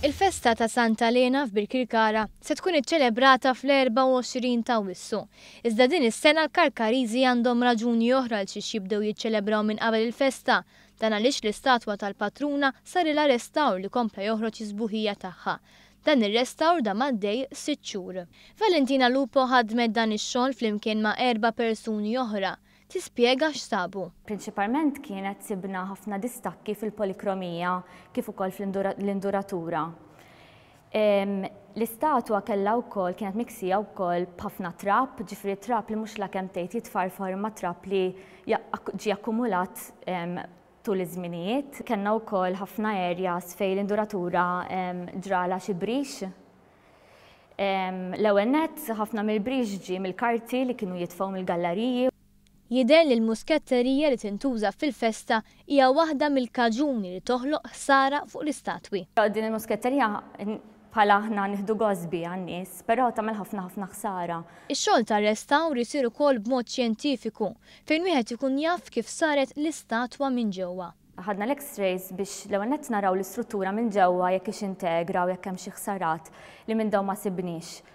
Il-festa ta' Santa Elena f'Birkirkara se tkun iċċelebrata fl-24 ta' Awwissu. Iżda din is-sena l-Karkariżi għandhom raġuni oħra l xiex jibdew jiċċelebraw minn qabel il-festa, dan għaliex l-istatwa tal-patruna sar ilha restawr li kompla joħroġ iż-sbuħija tagħha. Dan ir-restawr da maddej 6 xhur. Valentina Lupo ħadmet dan ix-xogħol flimkien ma' 4 persuni oħra. Tispjega x'sabu. Prinċipalment kienet sibna ħafna distakki fil-polikromija kif ukoll fl-induratura. L-istatwa kellha wkoll kienet miksija wkoll b'ħafna trapp, ġifri trapp li mhux lakemm tgħid jitfarfar ma' trapp li ġie akkumulat tul iż-żminijiet. Kellna wkoll ħafna areas fejn l-induratura ġrala xi brix. L-ewwel nett ħafna mill-brix ġie mill-karti li kienu jitfgħu mill-galleriji. Jidher li l-musketterija li tintuża fil-festa hija waħda mill-kaġuni li toħloq ħsara fuq l-istatwi. Din il-musketterija bħala aħna nieħdu gosbi għan-nies, però tagħmel ħafna ħsara. Ix-xogħol tar-restawr isir ukoll b'mod xjentifiku fejn wieħed ikun jaf kif saret l-istatwa minn ġewwa. Ħadna l-X-rays biex l-ewwel nett naraw l-istruttura minn ġewwa jekk ix integra u jekk hemm xi ħsarat li minn dawn ma sibniex.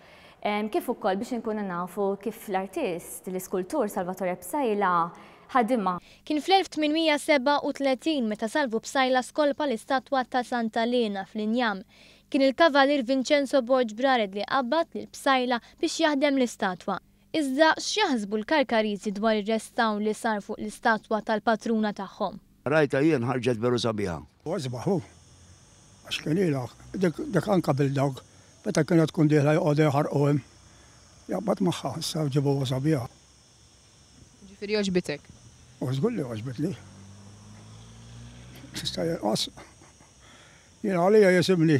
Kif ukoll biex inkunu nafu kif l-artist, l-iskultur Salvatore Psajla ħadimha. Kien fl-1837 meta Salvo Psajla skolpa l-istatwa ta' Santa Elena fl-Injam. Kien il-kavalir Vincenzo Borg Brared li qabbad lil Psajla biex jaħdem l-istatwa. Iżda x'jaħsbu l-Karkariżi dwar ir-restawr li sar fuq l-istatwa tal-patruna tagħhom? Rajta jien ħarġet veru sabiħa. Wasbaħu, għax kien ilha, dak anka bil-dawk. Meta kienet tkun diħla jqogħdu jħarquhom, jaqbad magħha, issa ġibu sabiħa. Ġifieri oġbitek? U żgur li oġbitli. Tista' jenqas. Jien għalija jisimni.